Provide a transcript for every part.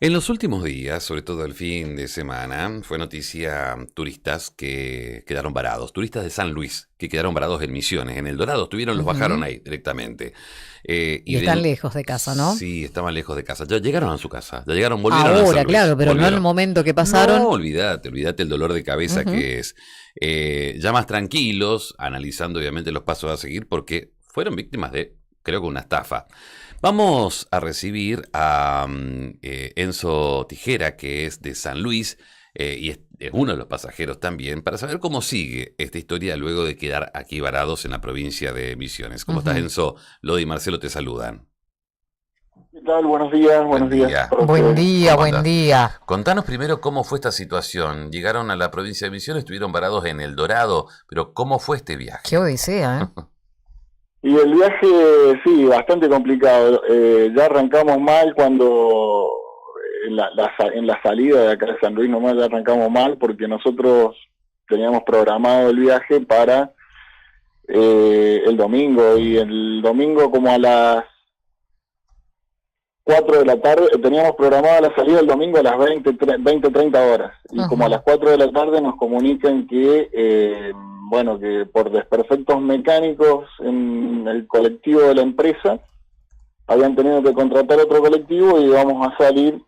En los últimos días, sobre todo el fin de semana, fue noticia turistas que quedaron varados, turistas de San Luis que quedaron varados en Misiones, en El Dorado, estuvieron, los bajaron Ujú. ahí directamente. Y están lejos de casa, ¿no? Sí, estaban lejos de casa, ya llegaron a su casa, ya llegaron, volvieron a San Ahora, Luis, claro, pero no en el volvieron. momento que No, pasaron. olvídate el dolor de cabeza Ujú. que es. Ya más tranquilos, analizando obviamente los pasos a seguir, porque fueron víctimas de, creo que una estafa. Vamos a recibir a Enzo Tijera, que es de San Luis, y es uno de los pasajeros también, para saber cómo sigue esta historia luego de quedar aquí varados en la provincia de Misiones. ¿Cómo estás, Ujú. Enzo? Lodi y Marcelo te saludan. ¿Qué tal? Buen Buenos días día. para Buen ustedes. día, ¿Cómo buen andás? día. Contanos primero cómo fue esta situación. Llegaron a la provincia de Misiones, estuvieron varados en El Dorado, pero ¿cómo fue este Qué viaje? odisea, ¿eh? Y el viaje, sí, bastante complicado. Ya arrancamos mal cuando en la salida de acá de San Luis nomás ya arrancamos mal porque nosotros teníamos programado el viaje para el domingo y el domingo como a las 4 de la tarde, teníamos programada la salida el domingo a las 30 horas y como a Ujú. las 4 de la tarde nos comunican que, bueno, que por desperfectos mecánicos en el colectivo de la empresa habían tenido que contratar otro colectivo y íbamos a salir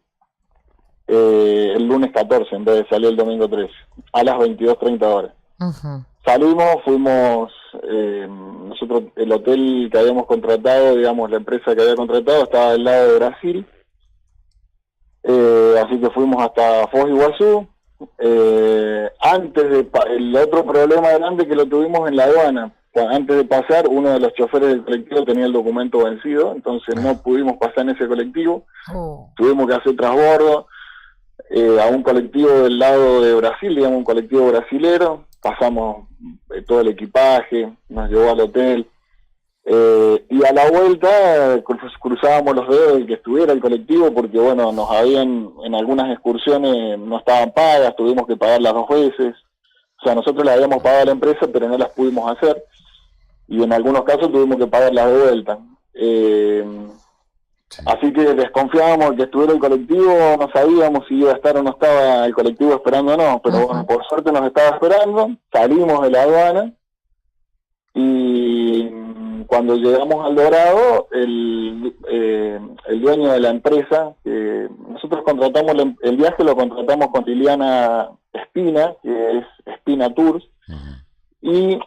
el lunes 14 en vez de salir el domingo 13 a las 22:30 horas. Ujú. Salimos, fuimos, nosotros, el hotel que habíamos contratado, digamos, la empresa que había contratado estaba al lado de Brasil, así que fuimos hasta Foz de Iguazú. El otro problema grande que lo tuvimos en la aduana, antes de pasar, uno de los choferes del colectivo tenía el documento vencido, entonces no Ah, pudimos pasar en ese colectivo, Oh. tuvimos que hacer transbordo a un colectivo del lado de Brasil, digamos un colectivo brasilero, pasamos todo el equipaje, nos llevó al hotel, y a la vuelta cruzábamos los dedos de que estuviera el colectivo porque bueno, nos habían, en algunas excursiones no estaban pagas, tuvimos que pagarlas 2 veces, o sea, nosotros las habíamos pagado a la empresa pero no las pudimos hacer, y en algunos casos tuvimos que pagarlas de vuelta. sí. Así que desconfiábamos de que estuviera el colectivo, no sabíamos si iba a estar o no estaba el colectivo esperándonos, pero bueno, Ujú. por suerte nos estaba esperando, salimos de la aduana y cuando llegamos al Dorado, el dueño de la empresa, que nosotros contratamos el viaje, lo contratamos con Liliana Espina, que es Espina Tours, Ujú. y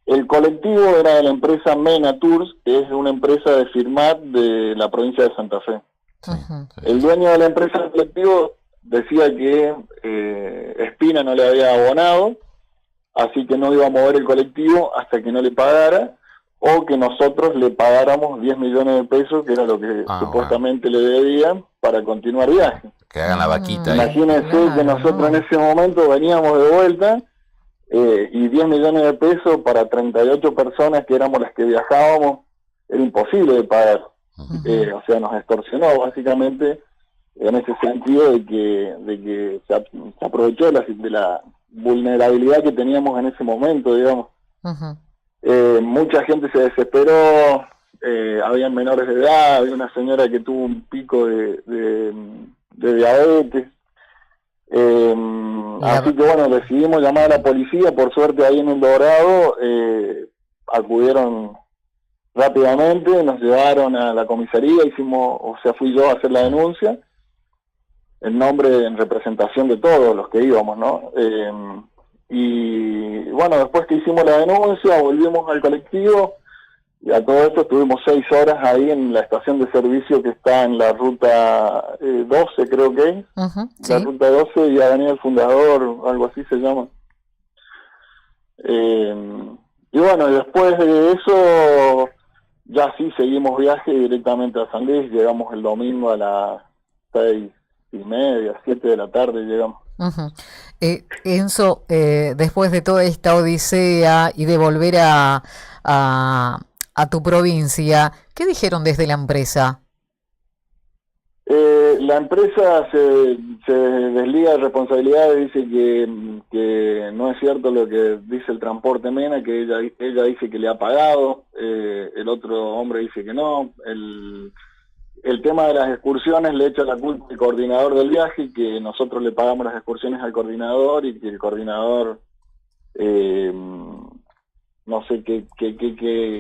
el colectivo era de la empresa Mena Tours, que es una empresa de Firmat de la provincia de Santa Fe. Sí, Ujú. sí, El sí. dueño de la empresa del colectivo decía que Espina no le había abonado, así que no iba a mover el colectivo hasta que no le pagara, o que nosotros le pagáramos 10 millones de pesos, que era lo que Ah, bueno. supuestamente le debían para continuar viaje. Que hagan la vaquita ahí. Imagínense que Claro, nosotros en no. ese momento veníamos de vuelta y 10 millones de pesos para 38 personas que éramos las que viajábamos, era imposible de pagar. Ujú. Ujú. O sea, nos extorsionó básicamente en ese sentido de que se aprovechó de la vulnerabilidad que teníamos en ese momento, digamos. Ujú. Mucha gente se desesperó, habían menores de edad, había una señora que tuvo un pico de diabetes. La, Así que bueno, decidimos llamar a la policía, por suerte ahí en El Dorado acudieron rápidamente, nos llevaron a la comisaría, fui yo a hacer la denuncia, en nombre, en representación de todos los que íbamos, ¿no? Y bueno, después que hicimos la denuncia, volvimos al colectivo, y a todo esto estuvimos 6 horas ahí en la estación de servicio que está en la ruta 12, creo que es, ujú. la Sí. ruta 12 y Avenida El Fundador, algo así se llama. Y bueno, y después de eso, ya sí seguimos viaje directamente a San Luis, llegamos el domingo a las 6:30, 7 de la tarde llegamos. Ujú. Enzo, después de toda esta odisea y de volver a, a tu provincia, ¿qué dijeron desde la empresa? La empresa se desliga de responsabilidades, dice que no es cierto lo que dice el transporte Mena, que ella dice que le ha pagado, el otro hombre dice que no, el tema de las excursiones le echa la culpa al coordinador del viaje, que nosotros le pagamos las excursiones al coordinador y que el coordinador, no sé qué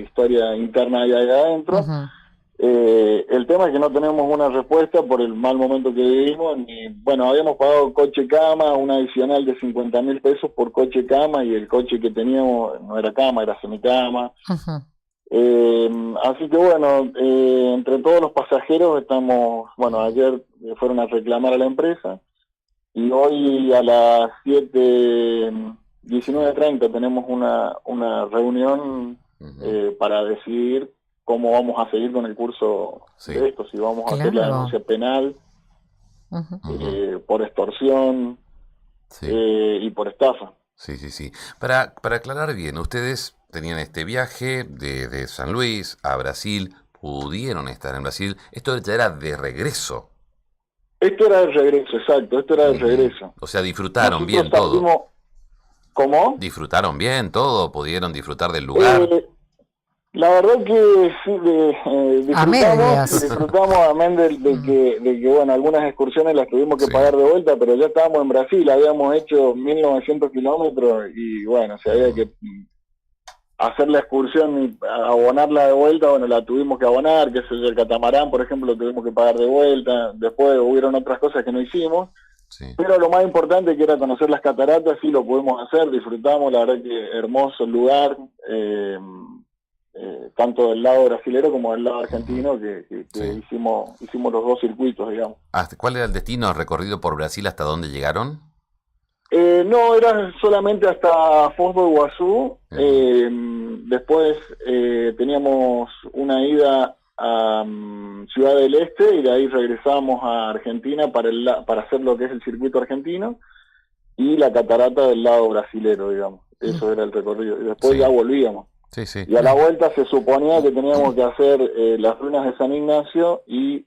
historia interna hay ahí adentro. Ujú. El tema es que no tenemos una respuesta por el mal momento que vivimos. Bueno, habíamos pagado coche cama, un adicional de 50.000 pesos por coche cama, y el coche que teníamos no era cama, era semicama. Ujú. Así que bueno, entre todos los pasajeros estamos, bueno, ayer fueron a reclamar a la empresa y hoy a las 19:30 tenemos una reunión para decidir cómo vamos a seguir con el curso de esto, si vamos a hacer la Claro. denuncia penal Ujú. por extorsión y por estafa. Sí. Para aclarar bien, ustedes tenían este viaje de San Luis a Brasil, pudieron estar en Brasil, esto ya era de regreso. Esto era de regreso, exacto, esto era de regreso. O sea, disfrutaron Nosotros bien todo. salimos, ¿cómo? Disfrutaron bien todo, pudieron disfrutar del lugar. La verdad que sí, A medias. disfrutamos amén de que, bueno, algunas excursiones las tuvimos que pagar de vuelta, pero ya estábamos en Brasil, habíamos hecho 1.900 kilómetros y bueno, si había que hacer la excursión y abonarla de vuelta, bueno, la tuvimos que abonar, que es el catamarán, por ejemplo, lo tuvimos que pagar de vuelta, después hubieron otras cosas que no hicimos, pero lo más importante que era conocer las cataratas, sí lo pudimos hacer, disfrutamos, la verdad que hermoso el lugar, tanto del lado brasilero como del lado argentino, que hicimos los dos circuitos, digamos. ¿Cuál era el destino recorrido por Brasil? ¿Hasta dónde llegaron? No, era solamente hasta Foz do Iguazú. Después teníamos una ida a Ciudad del Este y de ahí regresamos a Argentina para hacer lo que es el circuito argentino y la catarata del lado brasilero, digamos. Eso era el recorrido. Y después ya volvíamos. Y a la vuelta se suponía que teníamos que hacer las ruinas de San Ignacio y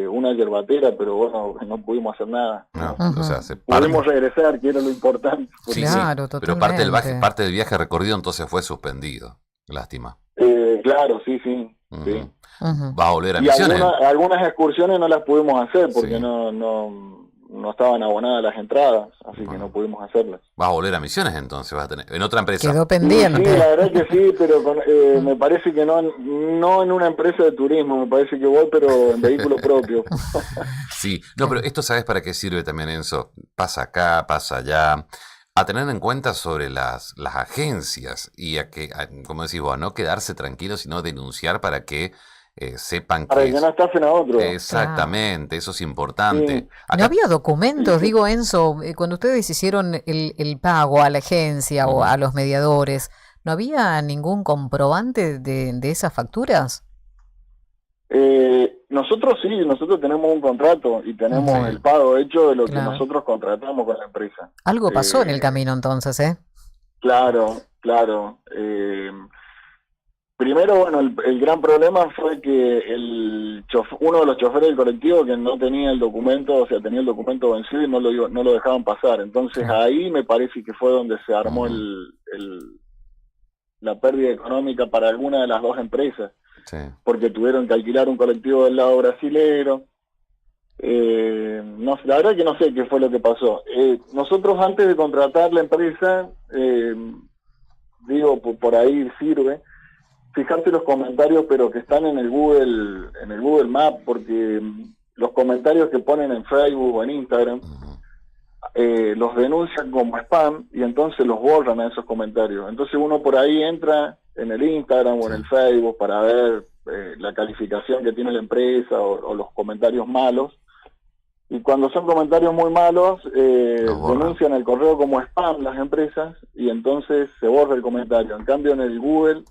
una yerbatera, pero bueno, no pudimos hacer nada. O sea, pudimos regresar, que era lo importante. Claro, pero parte del viaje recorrido entonces fue suspendido. Lástima. Claro, sí. ¿Va a volver a Misiones? Algunas excursiones no las pudimos hacer porque no estaban abonadas las entradas, así que no pudimos hacerlas. ¿Vas a volver a Misiones entonces? ¿Vas a tener en otra empresa? Quedó pendiente. Sí, la verdad que sí, pero me parece que no en una empresa de turismo, me parece que voy, pero en vehículo propio. Sí, no, pero esto ¿sabes para qué sirve también, Enzo? Pasa acá, pasa allá. A tener en cuenta sobre las agencias y como decís vos, no quedarse tranquilos, sino denunciar para que sepan para que no estafen a otro. Exactamente, eso es importante. Sí. ¿No había documentos, digo Enzo, cuando ustedes hicieron el pago a la agencia o a los mediadores, ¿no había ningún comprobante de esas facturas? Nosotros tenemos un contrato y tenemos el pago hecho de lo que nosotros contratamos con la empresa. Algo pasó en el camino entonces, ¿eh? Claro. Primero, bueno, el gran problema fue que uno de los choferes del colectivo que no tenía el documento, o sea, tenía el documento vencido y no lo dejaban pasar. Entonces ahí me parece que fue donde se armó la pérdida económica para alguna de las dos empresas. Porque tuvieron que alquilar un colectivo del lado brasilero. No, la verdad que no sé qué fue lo que pasó. Nosotros antes de contratar la empresa, digo, por ahí sirve fijarse los comentarios, pero que están en el Google Maps, porque los comentarios que ponen en Facebook o en Instagram los denuncian como spam y entonces los borran a esos comentarios. Entonces uno por ahí entra en el Instagram o en el Facebook para ver la calificación que tiene la empresa o los comentarios malos, y cuando son comentarios muy malos denuncian el correo como spam las empresas y entonces se borra el comentario. En cambio en el Google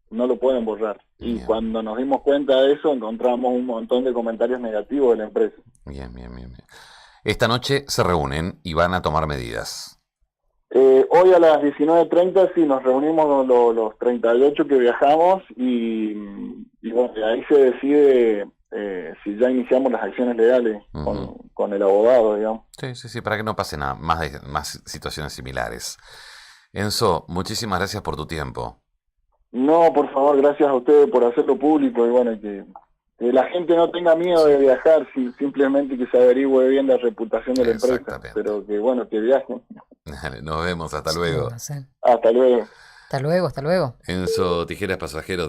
no lo pueden borrar. Y cuando nos dimos cuenta de eso encontramos un montón de comentarios negativos de la empresa. Bien. Esta noche se reúnen y van a tomar medidas. Hoy a las 19:30 sí nos reunimos con los 38 que viajamos y bueno, ahí se decide si ya iniciamos las acciones legales con el abogado, digamos. Sí, para que no pase nada, más situaciones similares. Enzo, muchísimas gracias por tu tiempo. No, por favor, gracias a ustedes por hacerlo público y bueno, que que la gente no tenga miedo de viajar, simplemente que se averigüe bien la reputación de la empresa, Exactamente. pero que bueno, que viajen. Dale, nos vemos, hasta Sí, luego. no sé. Hasta luego. Hasta luego, hasta luego. Enzo Tijeras Pasajeros.